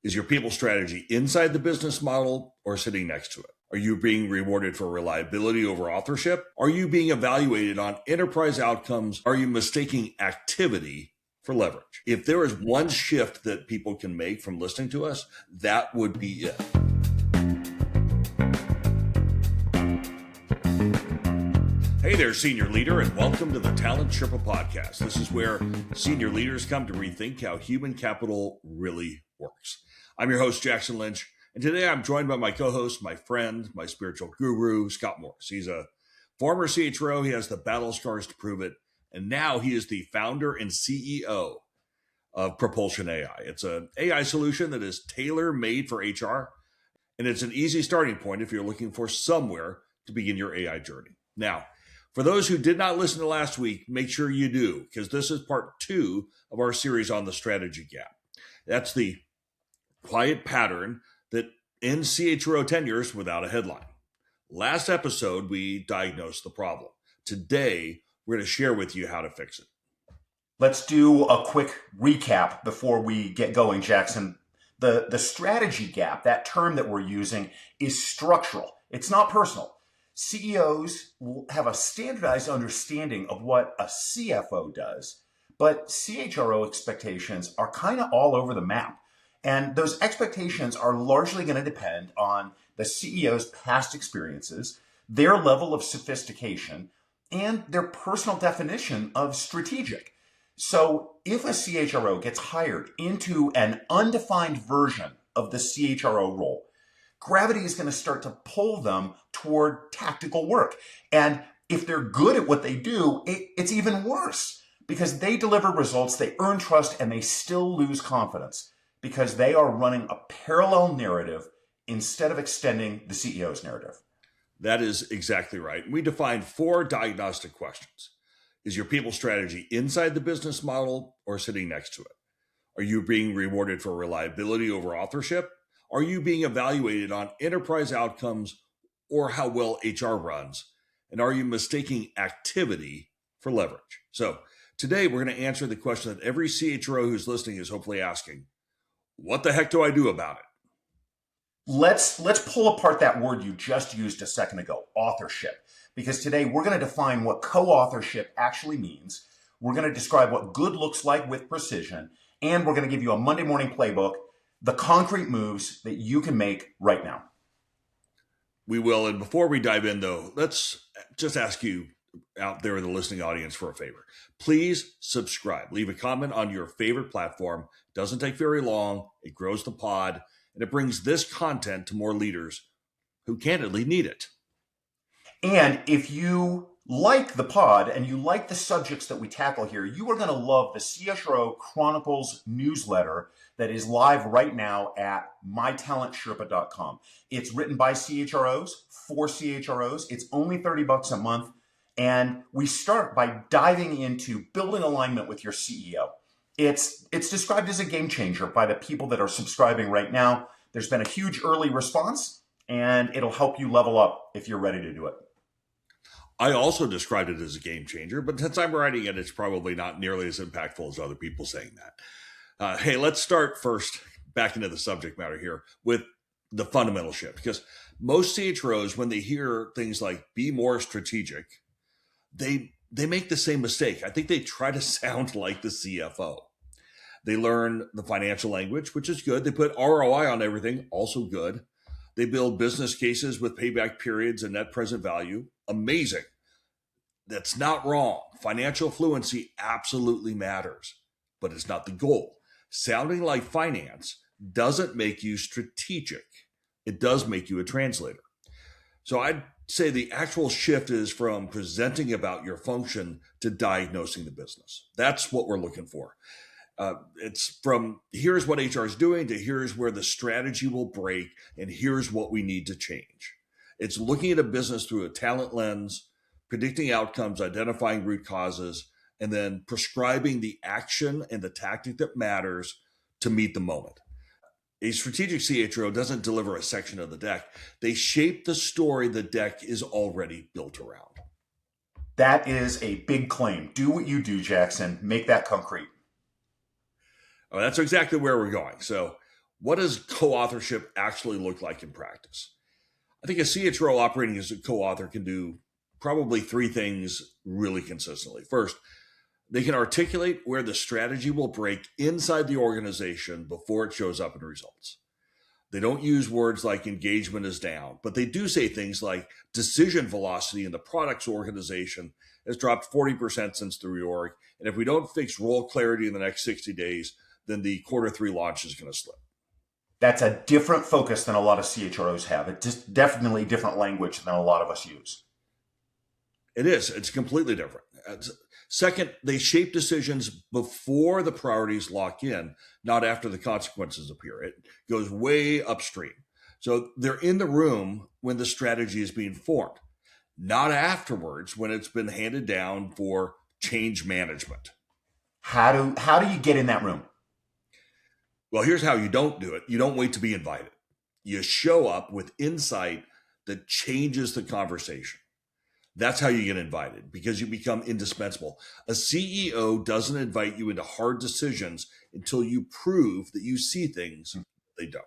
Is your people strategy inside the business model or sitting next to it? Are you being rewarded for reliability over authorship? Are you being evaluated on enterprise outcomes? Are you mistaking activity for leverage? If there is one shift that people can make from listening to us, that would be it. Hey there, senior leader, and welcome to the Talent CHRO podcast. This is where senior leaders come to rethink how human capital really works. I'm your host, Jackson Lynch, and today I'm joined by my co-host, my friend, my spiritual guru, Scott Morris. He's a former CHRO. He has the battle scars to prove it, and now he is the founder and CEO of Propulsion AI. It's an AI solution that is tailor-made for HR, and it's an easy starting point if you're looking for somewhere to begin your AI journey. Now, for those who did not listen to last week, make sure you do, because this is part 2 of our series on the strategy gap. That's the quiet pattern that ends CHRO tenures without a headline. Last episode, we diagnosed the problem. Today, we're going to share with you how to fix it. Let's do a quick recap before we get going, Jackson. The strategy gap, that term that we're using, is structural. It's not personal. CEOs will have a standardized understanding of what a CFO does, but CHRO expectations are kind of all over the map. And those expectations are largely going to depend on the CEO's past experiences, their level of sophistication, and their personal definition of strategic. So if a CHRO gets hired into an undefined version of the CHRO role, gravity is going to start to pull them toward tactical work. And if they're good at what they do, it's even worse because they deliver results, they earn trust, and they still lose confidence because they are running a parallel narrative instead of extending the CEO's narrative. That is exactly right. We defined 4 diagnostic questions. Is your people strategy inside the business model or sitting next to it? Are you being rewarded for reliability over authorship? Are you being evaluated on enterprise outcomes or how well HR runs? And are you mistaking activity for leverage? So today we're going to answer the question that every CHRO who's listening is hopefully asking. What the heck do I do about it? Let's pull apart that word you just used a second ago, authorship, because today we're going to define what co-authorship actually means. We're going to describe what good looks like with precision, and we're going to give you a Monday morning playbook, the concrete moves that you can make right now. We will. And before we dive in, though, let's just ask you out there in the listening audience for a favor. Please subscribe. Leave a comment on your favorite platform. Doesn't take very long. It grows the pod, and it brings this content to more leaders who candidly need it. And if you like the pod and you like the subjects that we tackle here, you are going to love the CHRO Chronicles newsletter that is live right now at mytalentsherpa.com. It's written by CHROs for CHROs. It's only $30 a month. And we start by diving into building alignment with your CEO. It's described as a game changer by the people that are subscribing right now. There's been a huge early response, and it'll help you level up if you're ready to do it. I also described it as a game changer, but since I'm writing it, it's probably not nearly as impactful as other people saying that. Hey, let's start first back into the subject matter here with the fundamental shift, because most CHROs, when they hear things like be more strategic, they make the same mistake. I think they try to sound like the CFO. They learn the financial language, which is good. They put ROI on everything, also good. They build business cases with payback periods and net present value. Amazing. That's not wrong. Financial fluency absolutely matters, but it's not the goal. Sounding like finance doesn't make you strategic. It does make you a translator. So I'd say the actual shift is from presenting about your function to diagnosing the business. That's what we're looking for. It's from here's what HR is doing to here's where the strategy will break and here's what we need to change. It's looking at a business through a talent lens, predicting outcomes, identifying root causes, and then prescribing the action and the tactic that matters to meet the moment. A strategic CHRO doesn't deliver a section of the deck. They shape the story the deck is already built around. That is a big claim. Do what you do, Jackson. Make that concrete. That's exactly where we're going. So what does co-authorship actually look like in practice? I think a CHRO operating as a co-author can do probably three things really consistently. First, they can articulate where the strategy will break inside the organization before it shows up in results. They don't use words like engagement is down, but they do say things like decision velocity in the products organization has dropped 40% since the reorg. And if we don't fix role clarity in the next 60 days, then the Q3 launch is going to slip. That's a different focus than a lot of CHROs have. It's just definitely different language than a lot of us use. It is. It's completely different. Second, they shape decisions before the priorities lock in, not after the consequences appear. It goes way upstream. So they're in the room when the strategy is being formed, not afterwards when it's been handed down for change management. How do you get in that room? Well, here's how you don't do it. You don't wait to be invited. You show up with insight that changes the conversation. That's how you get invited, because you become indispensable. A CEO doesn't invite you into hard decisions until you prove that you see things they don't.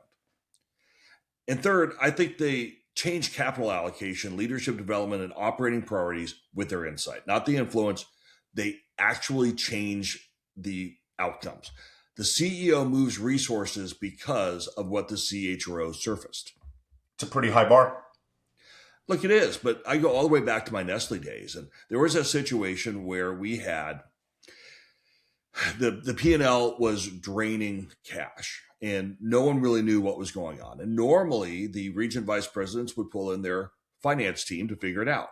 And third, I think they change capital allocation, leadership development, and operating priorities with their insight, not the influence. They actually change the outcomes. The CEO moves resources because of what the CHRO surfaced. It's a pretty high bar. Look, it is, but I go all the way back to my Nestle days, and there was a situation where we had the P&L was draining cash, and no one really knew what was going on. And normally, the region vice presidents would pull in their finance team to figure it out.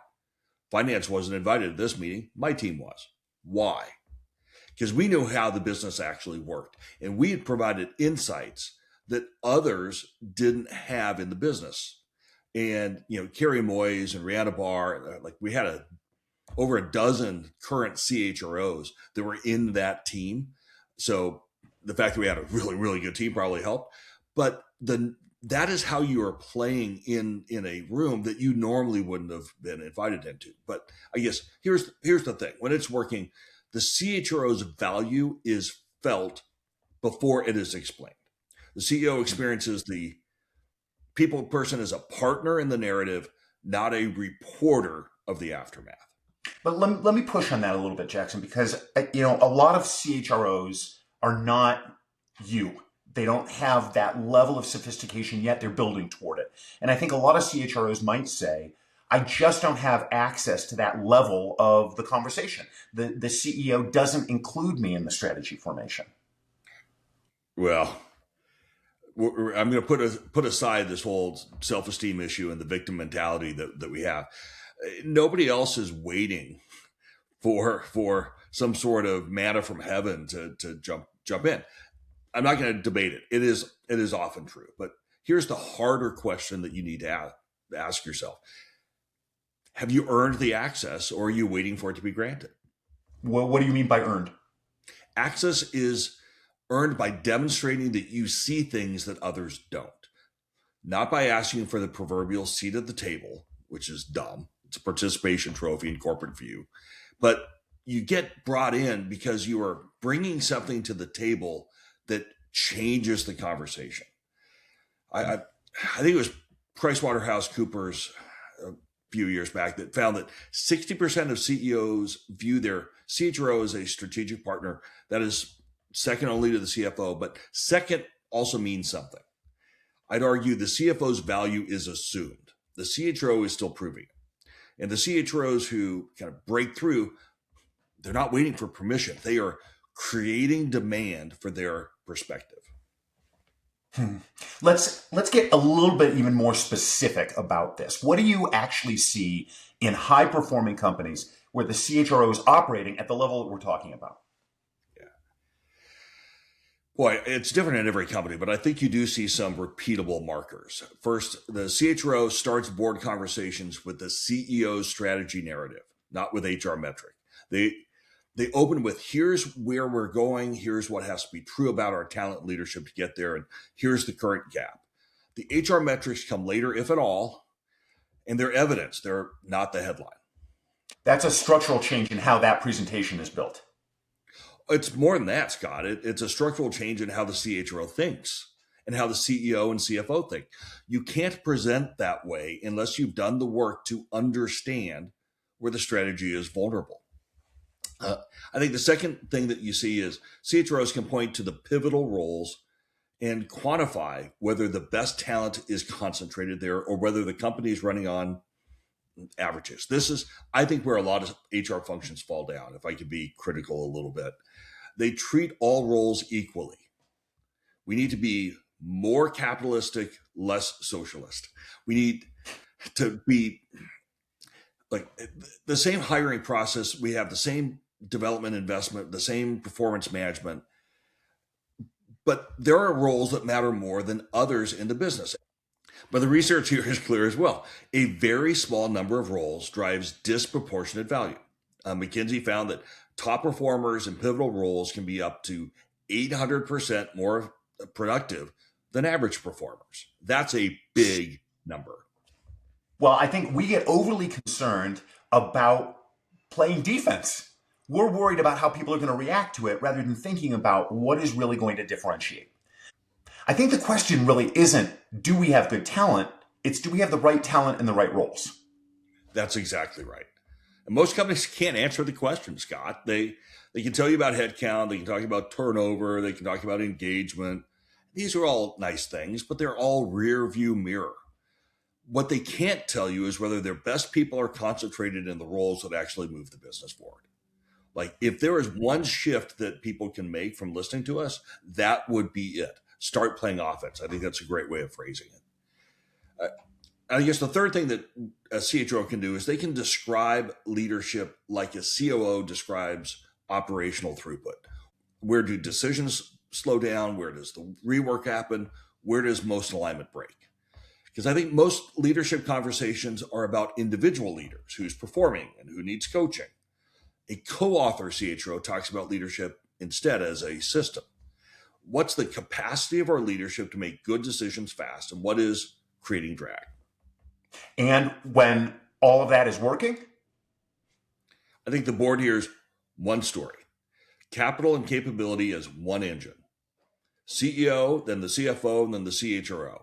Finance wasn't invited to this meeting. My team was. Why? Because we knew how the business actually worked, and we had provided insights that others didn't have in the business. And, Carrie Moyes and Rihanna Barr, like we had over a dozen current CHROs that were in that team. So the fact that we had a really, really good team probably helped. But that is how you are playing in a room that you normally wouldn't have been invited into. But I guess here's the thing. When it's working, the CHRO's value is felt before it is explained. The CEO experiences the people person as a partner in the narrative, not a reporter of the aftermath. But let me push on that a little bit, Jackson, because a lot of CHROs are not you. They don't have that level of sophistication yet. They're building toward it. And I think a lot of CHROs might say, I just don't have access to that level of the conversation. The CEO doesn't include me in the strategy formation. Well, I'm going to put aside this whole self-esteem issue and the victim mentality that we have. Nobody else is waiting for some sort of manna from heaven to jump in. I'm not going to debate it. It is often true, but here's the harder question that you need to ask yourself: have you earned the access, or are you waiting for it to be granted? What do you mean by earned? Access is earned by demonstrating that you see things that others don't, not by asking for the proverbial seat at the table, which is dumb. It's a participation trophy in corporate view, but you get brought in because you are bringing something to the table that changes the conversation. I think it was PricewaterhouseCoopers a few years back that found that 60% of CEOs view their CHRO as a strategic partner. That is second only to the CFO, but second also means something. I'd argue the CFO's value is assumed. The CHRO is still proving it. And the CHROs who kind of break through, they're not waiting for permission. They are creating demand for their perspective. Let's get a little bit even more specific about this. What do you actually see in high-performing companies where the CHRO is operating at the level that we're talking about? Boy, it's different in every company, but I think you do see some repeatable markers. First, the CHRO starts board conversations with the CEO's strategy narrative, not with HR metric. They open with, here's where we're going, here's what has to be true about our talent leadership to get there, and here's the current gap. The HR metrics come later, if at all, and they're evidence. They're not the headline. That's a structural change in how that presentation is built. It's more than that, Scott. It's a structural change in how the CHRO thinks and how the CEO and CFO think. You can't present that way unless you've done the work to understand where the strategy is vulnerable. I think the second thing that you see is CHROs can point to the pivotal roles and quantify whether the best talent is concentrated there or whether the company is running on averages. This is, I think, where a lot of HR functions fall down, if I could be critical a little bit. They treat all roles equally. We need to be more capitalistic, less socialist. We need to be like the same hiring process. We have the same development investment, the same performance management, but there are roles that matter more than others in the business. But the research here is clear as well. A very small number of roles drives disproportionate value. McKinsey found that top performers in pivotal roles can be up to 800% more productive than average performers. That's a big number. Well, I think we get overly concerned about playing defense. We're worried about how people are going to react to it rather than thinking about what is really going to differentiate. I think the question really isn't, do we have good talent? It's, do we have the right talent in the right roles? That's exactly right. And most companies can't answer the question, Scott. They can tell you about headcount. They can talk about turnover. They can talk about engagement. These are all nice things, but they're all rear view mirror. What they can't tell you is whether their best people are concentrated in the roles that actually move the business forward. Like, if there is one shift that people can make from listening to us, that would be it. Start playing offense. I think that's a great way of phrasing it. I guess the third thing that a CHRO can do is they can describe leadership like a COO describes operational throughput. Where do decisions slow down? Where does the rework happen? Where does most alignment break? Because I think most leadership conversations are about individual leaders, who's performing and who needs coaching. A co-author CHRO talks about leadership instead as a system. What's the capacity of our leadership to make good decisions fast, and what is creating drag? And when all of that is working? I think the board here is one story. Capital and capability is one engine. CEO, then the CFO, and then the CHRO.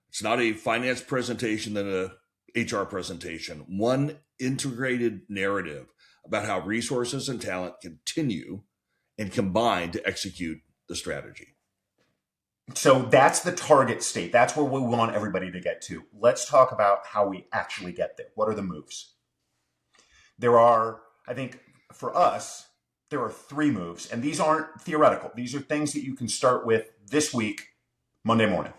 It's not a finance presentation, then a HR presentation. One integrated narrative about how resources and talent continue and combine to execute the strategy. So that's the target state. That's where we want everybody to get to. Let's talk about how we actually get there. What are the moves? There are, I think for us, there are 3 moves, and these aren't theoretical. These are things that you can start with this week, Monday morning.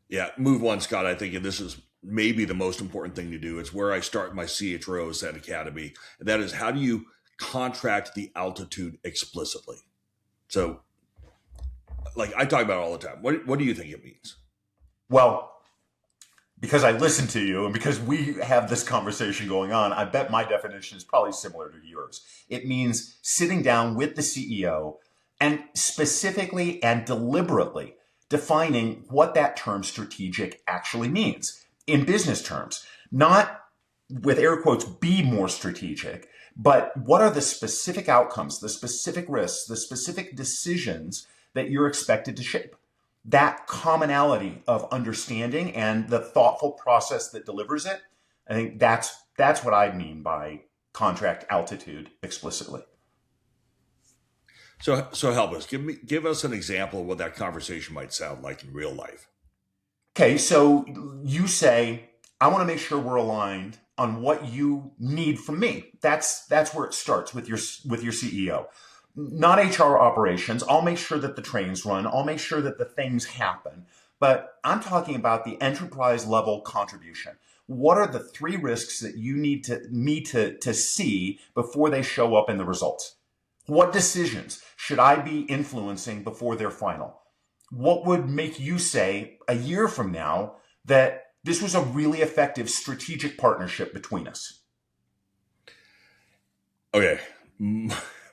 Yeah, move 1, Scott, I think, and this is maybe the most important thing to do. It's where I start my CHROs at Academy. And that is, how do you contract the altitude explicitly? So, like I talk about it all the time. What do you think it means? Well, because I listen to you and because we have this conversation going on, I bet my definition is probably similar to yours. It means sitting down with the CEO and specifically and deliberately defining what that term strategic actually means in business terms. Not with air quotes, be more strategic, but what are the specific outcomes, the specific risks, the specific decisions that you're expected to shape? That commonality of understanding and the thoughtful process that delivers it, I think that's what I mean by contract altitude explicitly. So help us. Give us an example of what that conversation might sound like in real life. Okay, so you say, I want to make sure we're aligned on what you need from me. That's where it starts with your CEO. Not HR operations. I'll make sure that the trains run. I'll make sure that the things happen. But I'm talking about the enterprise level contribution. What are the 3 risks that you need me to see before they show up in the results? What decisions should I be influencing before they're final? What would make you say a year from now that this was a really effective strategic partnership between us? Okay.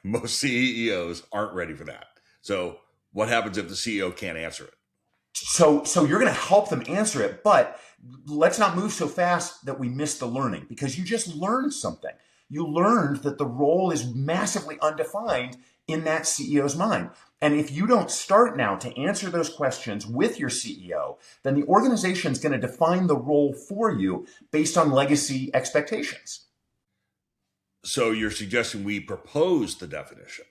Most CEOs aren't ready for that. So what happens if the CEO can't answer it? So you're going to help them answer it, but let's not move so fast that we miss the learning, because you just learned something. You learned that the role is massively undefined in that CEO's mind. And if you don't start now to answer those questions with your CEO, then the organization is going to define the role for you based on legacy expectations. So you're suggesting we propose the definition?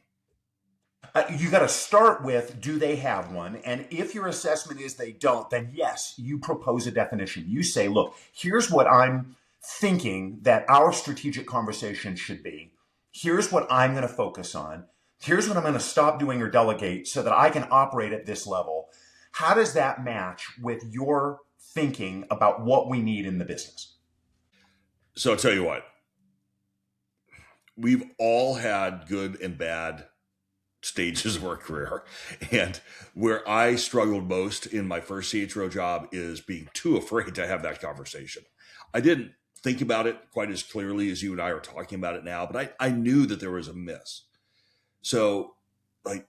You got to start with, do they have one? And if your assessment is they don't, then yes, you propose a definition. You say, look, here's what I'm thinking that our strategic conversation should be. Here's what I'm going to focus on. Here's what I'm going to stop doing or delegate so that I can operate at this level. How does that match with your thinking about what we need in the business? So I'll tell you what, we've all had good and bad stages of our career. And where I struggled most in my first CHRO job is being too afraid to have that conversation. I didn't think about it quite as clearly as you and I are talking about it now, but I knew that there was a miss. So, like,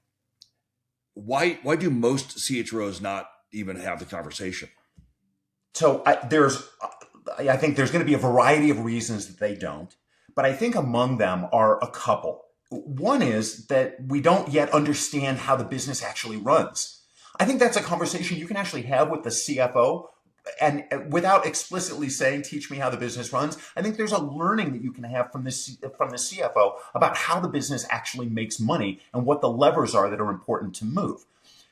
why do most CHROs not even have the conversation? So I think there's going to be a variety of reasons that they don't, but I think among them are a couple. One is that we don't yet understand how the business actually runs. I think that's a conversation you can actually have with the CFO, and without explicitly saying, teach me how the business runs. I think there's a learning that you can have from the CFO about how the business actually makes money and what the levers are that are important to move.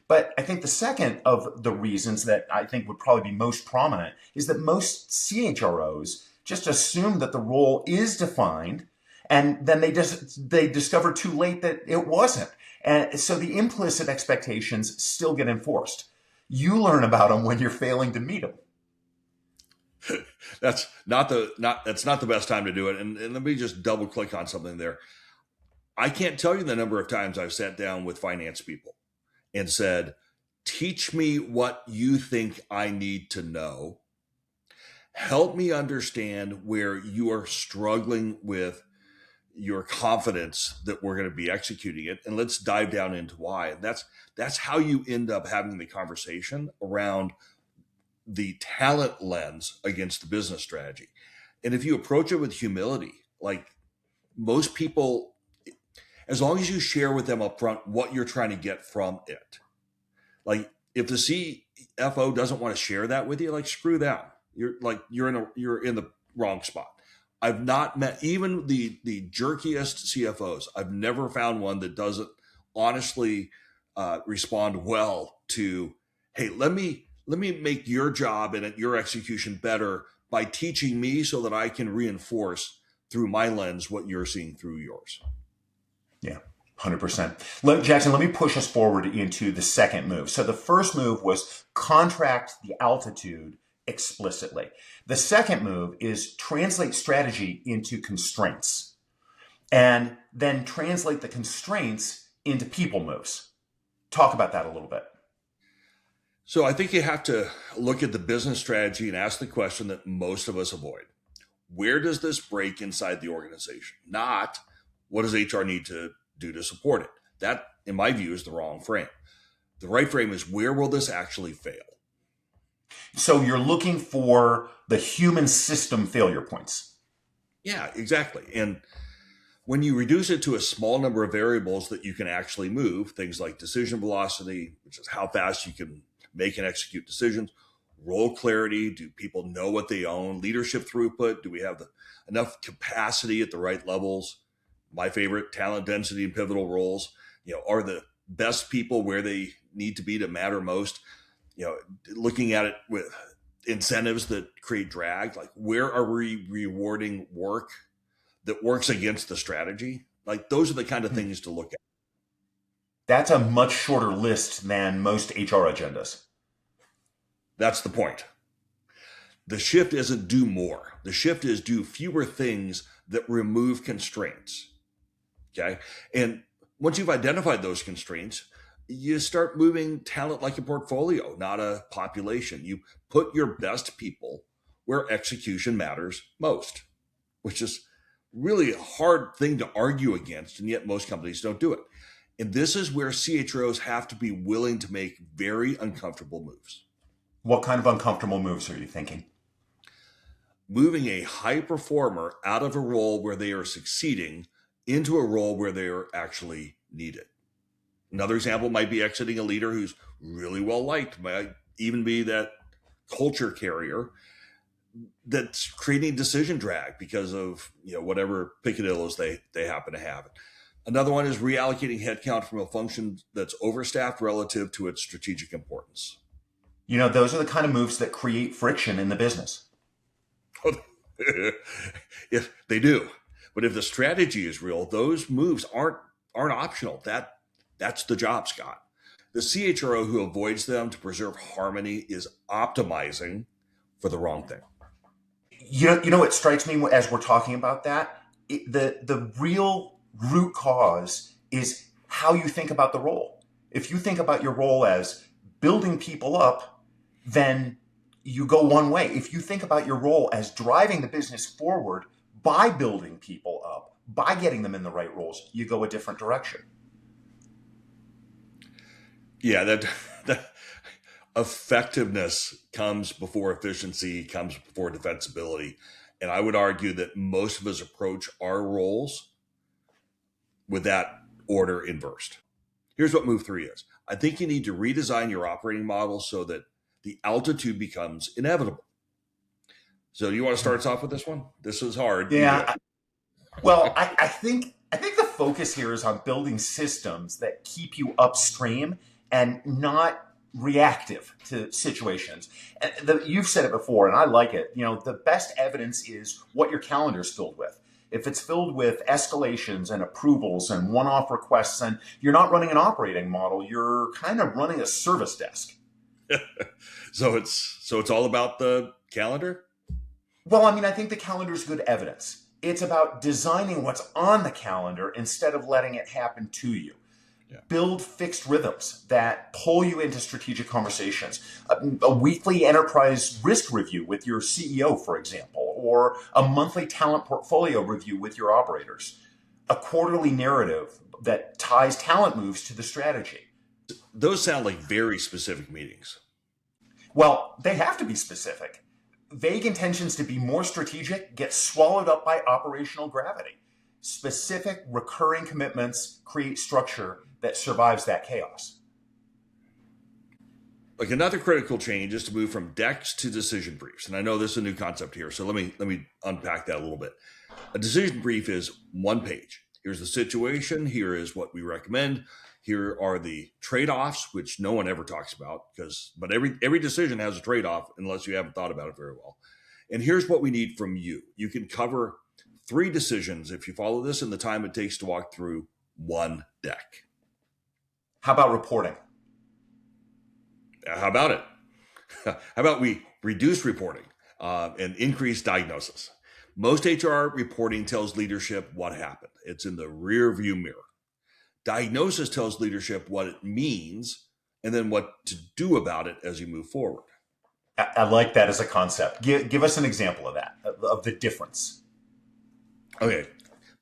But I think the second of the reasons that I think would probably be most prominent is that most CHROs just assume that the role is defined, and then they discover too late that it wasn't. And so the implicit expectations still get enforced. You learn about them when you're failing to meet them. That's not the best time to do it. And let me just double click on something there. I can't tell you the number of times I've sat down with finance people and said, teach me what you think I need to know. Help me understand where you are struggling with your confidence that we're going to be executing it. And let's dive down into why. And that's how you end up having the conversation around the talent lens against the business strategy. And if you approach it with humility, like most people, as long as you share with them up front what you're trying to get from it. Like if the CFO doesn't want to share that with you, like screw them. You're in the wrong spot. I've not met even the jerkiest CFOs. I've never found one that doesn't honestly respond well to, hey, let me make your job and your execution better by teaching me so that I can reinforce through my lens what you're seeing through yours. Yeah, 100%. Jackson, let me push us forward into the second move. So the first move was contract the altitude explicitly. The second move is translate strategy into constraints, and then translate the constraints into people moves. Talk about that a little bit. So I think you have to look at the business strategy and ask the question that most of us avoid. Where does this break inside the organization? Not what does HR need to do to support it? That, in my view, is the wrong frame. The right frame is where will this actually fail? So you're looking for the human system failure points. Yeah, exactly. And when you reduce it to a small number of variables that you can actually move, things like decision velocity, which is how fast you can make and execute decisions, role clarity, do people know what they own, leadership throughput, do we have enough capacity at the right levels? My favorite, talent density and pivotal roles, are the best people where they need to be to matter most? Looking at it with incentives that create drag, like where are we rewarding work that works against the strategy? Like those are the kind of things to look at. That's a much shorter list than most HR agendas. That's the point. The shift isn't do more. The shift is do fewer things that remove constraints. Okay. And once you've identified those constraints, you start moving talent like a portfolio, not a population. You put your best people where execution matters most, which is really a hard thing to argue against. And yet most companies don't do it. And this is where CHROs have to be willing to make very uncomfortable moves. What kind of uncomfortable moves are you thinking? Moving a high performer out of a role where they are succeeding into a role where they are actually needed. Another example might be exiting a leader who's really well liked, might even be that culture carrier that's creating decision drag because of whatever picadillos they happen to have. Another one is reallocating headcount from a function that's overstaffed relative to its strategic importance. Those are the kind of moves that create friction in the business. If they do, but if the strategy is real, those moves aren't optional. That's the job, Scott. The CHRO who avoids them to preserve harmony is optimizing for the wrong thing. It strikes me as we're talking about that. The real root cause is how you think about the role. If you think about your role as building people up, then you go one way. If you think about your role as driving the business forward by building people up, by getting them in the right roles, you go a different direction. Yeah, that effectiveness comes before efficiency, comes before defensibility. And I would argue that most of us approach our roles with that order inversed. Here's what move 3 is. I think you need to redesign your operating model so that the altitude becomes inevitable. So you want to start us off with this one? This is hard. Yeah. Well, I think the focus here is on building systems that keep you upstream and not reactive to situations. And you've said it before, and I like it. The best evidence is what your calendar is filled with. If it's filled with escalations and approvals and one-off requests, and you're not running an operating model, you're kind of running a service desk. So it's all about the calendar? Well, I think the calendar is good evidence. It's about designing what's on the calendar instead of letting it happen to you. Yeah. Build fixed rhythms that pull you into strategic conversations. A weekly enterprise risk review with your CEO, for example, or a monthly talent portfolio review with your operators. A quarterly narrative that ties talent moves to the strategy. Those sound like very specific meetings. Well, they have to be specific. Vague intentions to be more strategic get swallowed up by operational gravity. Specific, recurring commitments create structure that survives that chaos. Like another critical change is to move from decks to decision briefs. And I know this is a new concept here, so let me unpack that a little bit. A decision brief is one page. Here's the situation. Here is what we recommend. Here are the trade-offs, which no one ever talks about, but every decision has a trade-off unless you haven't thought about it very well. And here's what we need from you. You can cover 3 decisions if you follow this in the time it takes to walk through one deck. How about reporting? How about it? How about we reduce reporting and increase diagnosis? Most HR reporting tells leadership what happened. It's in the rear view mirror. Diagnosis tells leadership what it means and then what to do about it as you move forward. I like that as a concept. Give us an example of that, of the difference. Okay.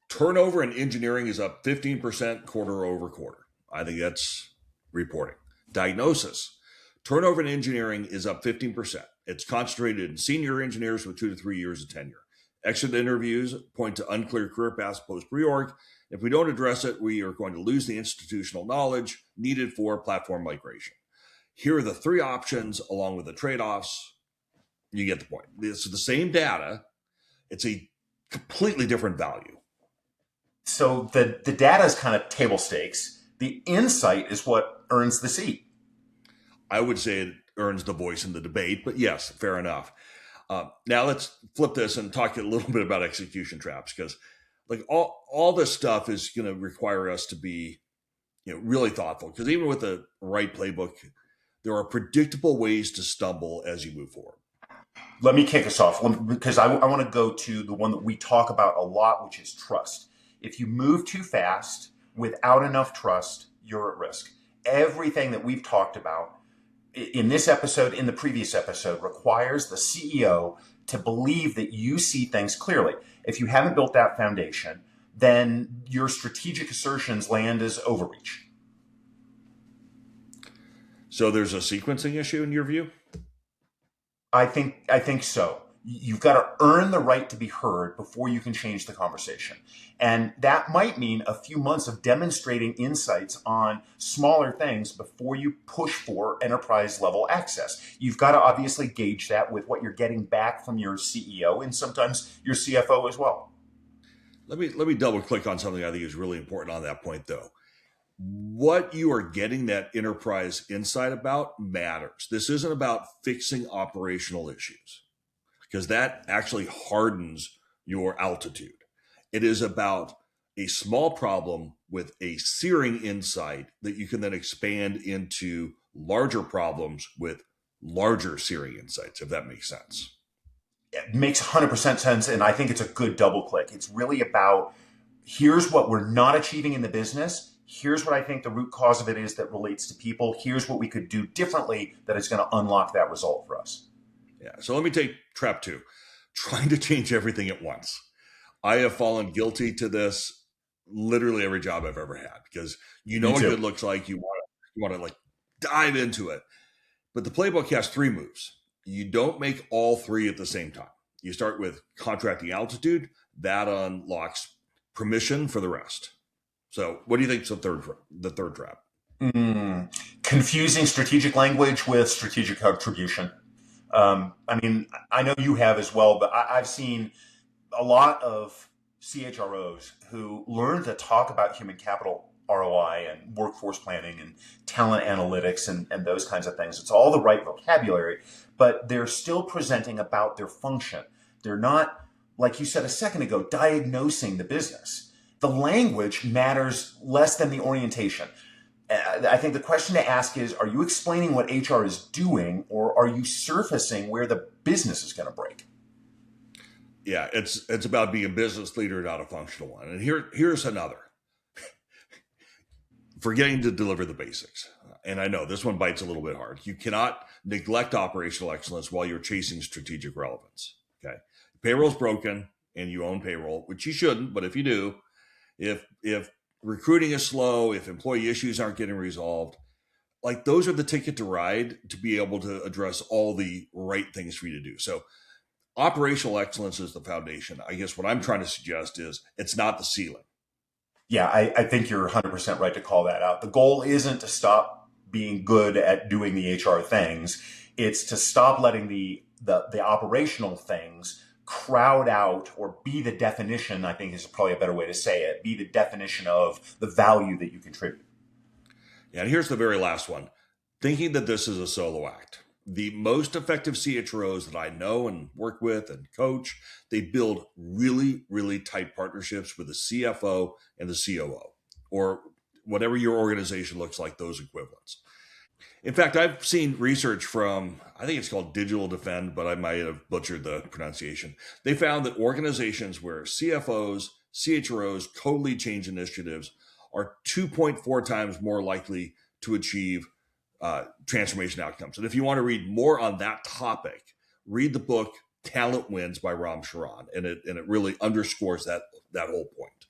Turnover in engineering is up 15% quarter over quarter. I think that's reporting. Diagnosis. Turnover in engineering is up 15%. It's concentrated in senior engineers with 2 to 3 years of tenure. Exit interviews point to unclear career paths post-reorg. If we don't address it, we are going to lose the institutional knowledge needed for platform migration. Here are the 3 options along with the trade-offs. You get the point. It's the same data. It's a completely different value. So the data is kind of table stakes. The insight is what earns the seat. I would say it earns the voice in the debate, but yes, fair enough. Now let's flip this and talk a little bit about execution traps, because like all this stuff is going to require us to be really thoughtful, because even with the right playbook, there are predictable ways to stumble as you move forward. Let me kick us off because I want to go to the one that we talk about a lot, which is trust. If you move too fast without enough trust, you're at risk. Everything that we've talked about in this episode, in the previous episode, requires the CEO to believe that you see things clearly. If you haven't built that foundation, then your strategic assertions land as overreach. So there's a sequencing issue in your view? I think so. You've got to earn the right to be heard before you can change the conversation. And that might mean a few months of demonstrating insights on smaller things before you push for enterprise level access. You've got to obviously gauge that with what you're getting back from your CEO and sometimes your CFO as well. Let me double click on something I think is really important on that point, though. What you are getting that enterprise insight about matters. This isn't about fixing operational issues because that actually hardens your altitude. It is about a small problem with a searing insight that you can then expand into larger problems with larger searing insights, if that makes sense. It makes 100% sense. And I think it's a good double click. It's really about here's what we're not achieving in the business. Here's what I think the root cause of it is that relates to people. Here's what we could do differently that is going to unlock that result for us. Yeah. So let me take trap two, trying to change everything at once. I have fallen guilty to this literally every job I've ever had because you know what good looks like. You want to like dive into it. But the playbook has three moves. You don't make all three at the same time. You start with contracting altitude. That unlocks permission for the rest. So what do you think is the third trap? Confusing strategic language with strategic contribution. I mean, I know you have as well, but I've seen a lot of CHROs who learn to talk about human capital ROI and workforce planning and talent analytics and those kinds of things. It's all the right vocabulary, but they're still presenting about their function. They're not, like you said a second ago, diagnosing the business. The language matters less than the orientation. I think the question to ask is, are you explaining what HR is doing, or are you surfacing where the business is going to break? Yeah, it's about being a business leader, not a functional one. And here's another. Forgetting to deliver the basics. And I know this one bites a little bit hard. You cannot neglect operational excellence while you're chasing strategic relevance. Okay. Payroll's broken and you own payroll, which you shouldn't, but if you do, if recruiting is slow, if employee issues aren't getting resolved, like those are the ticket to ride to be able to address all the right things for you to do. So operational excellence is the foundation. I guess what I'm trying to suggest is it's not the ceiling. Yeah, I think you're 100% right to call that out. The goal isn't to stop being good at doing the HR things. It's to stop letting the operational things crowd out or be the definition, I think is probably a better way to say it, be the definition of the value that you contribute. Yeah, and here's the very last one. Thinking that this is a solo act. The most effective CHROs that I know and work with and coach, they build really, really tight partnerships with the CFO and the COO, or whatever your organization looks like, those equivalents. In fact, I've seen research from, I think it's called Digital Defend, but I might have butchered the pronunciation. They found that organizations where CFOs, CHROs, co-lead change initiatives are 2.4 times more likely to achieve transformation outcomes. And if you want to read more on that topic, read the book Talent Wins by Ram Charan, and it really underscores that whole point.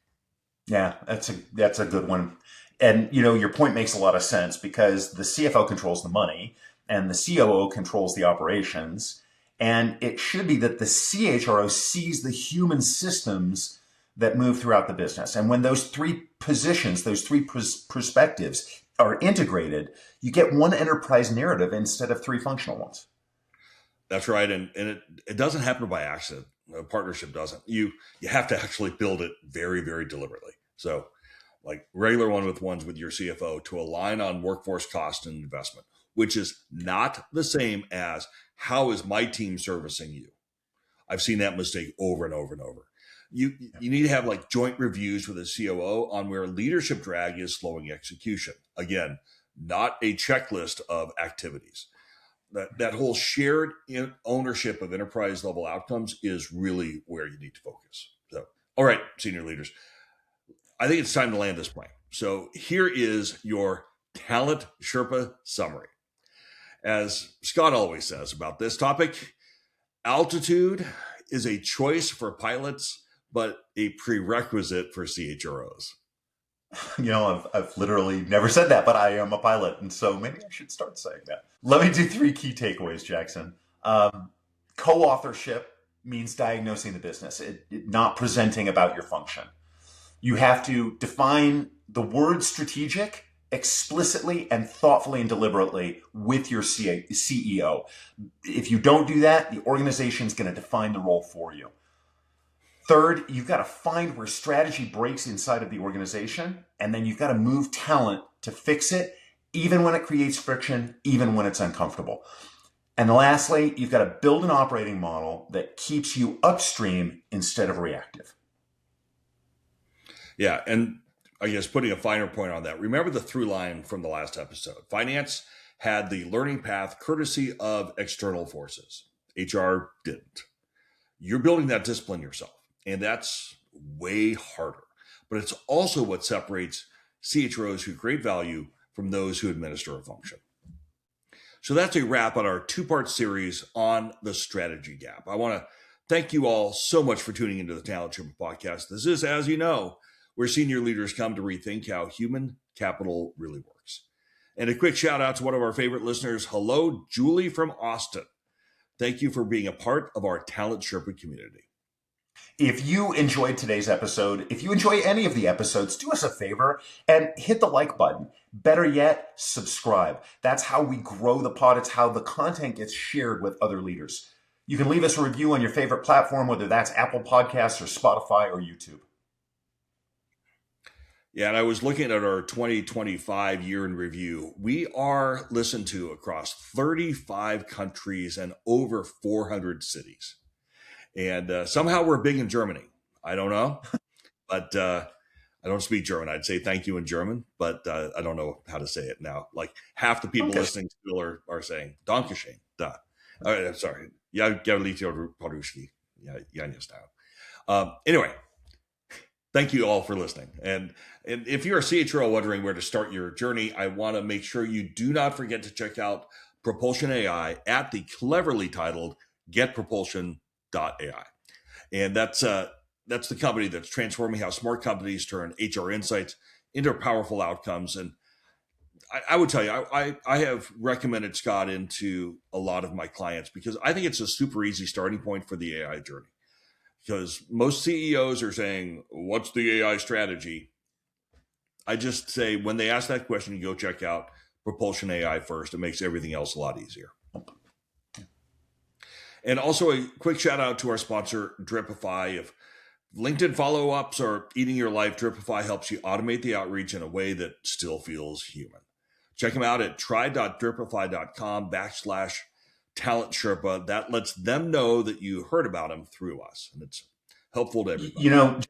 Yeah, that's a good one. And your point makes a lot of sense because the CFO controls the money and the COO controls the operations. And it should be that the CHRO sees the human systems that move throughout the business. And when those three positions, those three perspectives are integrated, you get one enterprise narrative instead of three functional ones. That's right. And it doesn't happen by accident. A partnership doesn't. You have to actually build it very, very deliberately. So like regular one-with-ones with your CFO to align on workforce cost and investment, which is not the same as how is my team servicing you? I've seen that mistake over and over and over. You need to have like joint reviews with a COO on where leadership drag is slowing execution. Again, not a checklist of activities. That whole shared ownership of enterprise level outcomes is really where you need to focus. So, all right, senior leaders, I think it's time to land this plane. So here is your Talent Sherpa summary. As Scott always says about this topic, altitude is a choice for pilots, but a prerequisite for CHROs. I've literally never said that, but I am a pilot, and so maybe I should start saying that. Let me do three key takeaways, Jackson. Co-authorship means diagnosing the business, not presenting about your function. You have to define the word strategic explicitly and thoughtfully and deliberately with your CEO. If you don't do that, the organization is going to define the role for you. Third, you've got to find where strategy breaks inside of the organization, and then you've got to move talent to fix it, even when it creates friction, even when it's uncomfortable. And lastly, you've got to build an operating model that keeps you upstream instead of reactive. Yeah, and I guess putting a finer point on that, remember the through line from the last episode. Finance had the learning path courtesy of external forces. HR didn't. You're building that discipline yourself, and that's way harder. But it's also what separates CHROs who create value from those who administer a function. So that's a wrap on our two-part series on the strategy gap. I want to thank you all so much for tuning into the Talent Sherpa podcast. This is, as you know, where senior leaders come to rethink how human capital really works. And a quick shout out to one of our favorite listeners. Hello, Julie from Austin. Thank you for being a part of our Talent Sherpa community. If you enjoyed today's episode, if you enjoy any of the episodes, do us a favor and hit the like button. Better yet, subscribe. That's how we grow the pod. It's how the content gets shared with other leaders. You can leave us a review on your favorite platform, whether that's Apple Podcasts or Spotify or YouTube. Yeah, and I was looking at our 2025 year in review. We are listened to across 35 countries and over 400 cities. And somehow we're big in Germany. I don't know, but I don't speak German. I'd say thank you in German, but I don't know how to say it now. Like half the people listening still are saying Dankeschön. Da. I'm sorry. Ja, Gavlito Paruski. Ja, anyway, thank you all for listening. And if you're a CHRO wondering where to start your journey, I want to make sure you do not forget to check out Propulsion AI at the cleverly titled getpropulsion.ai. And that's the company that's transforming how smart companies turn HR insights into powerful outcomes. And I would tell you, I have recommended Scott into a lot of my clients because I think it's a super easy starting point for the AI journey. Because most CEOs are saying, what's the AI strategy? I just say, when they ask that question, you go check out Propulsion AI first. It makes everything else a lot easier. And also a quick shout out to our sponsor, Dripify. If LinkedIn follow-ups are eating your life, Dripify helps you automate the outreach in a way that still feels human. Check them out at try.dripify.com/Talent Sherpa. That lets them know that you heard about them through us. And it's helpful to everybody. You know,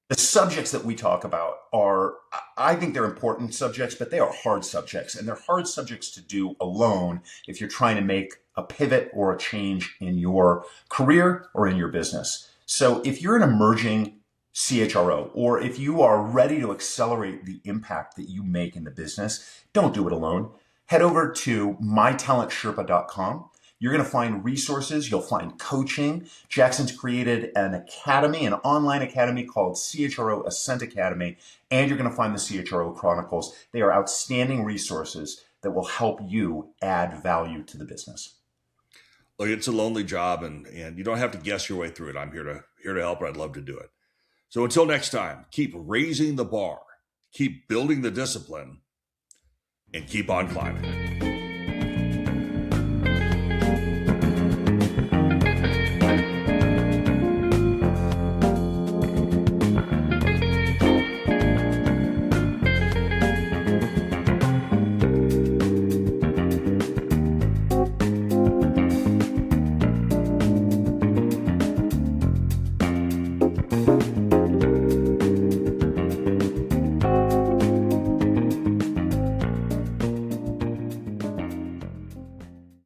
the subjects that we talk about are, I think they're important subjects, but they are hard subjects. And they're hard subjects to do alone if you're trying to make a pivot or a change in your career or in your business. So if you're an emerging CHRO, or if you are ready to accelerate the impact that you make in the business, don't do it alone. Head over to mytalentsherpa.com. You're going to find resources. You'll find coaching. Jackson's created an academy, an online academy called CHRO Ascent Academy, and you're going to find the CHRO Chronicles. They are outstanding resources that will help you add value to the business. Look, it's a lonely job, and you don't have to guess your way through it. I'm here to help, and I'd love to do it. So until next time, keep raising the bar, keep building the discipline, and keep on climbing.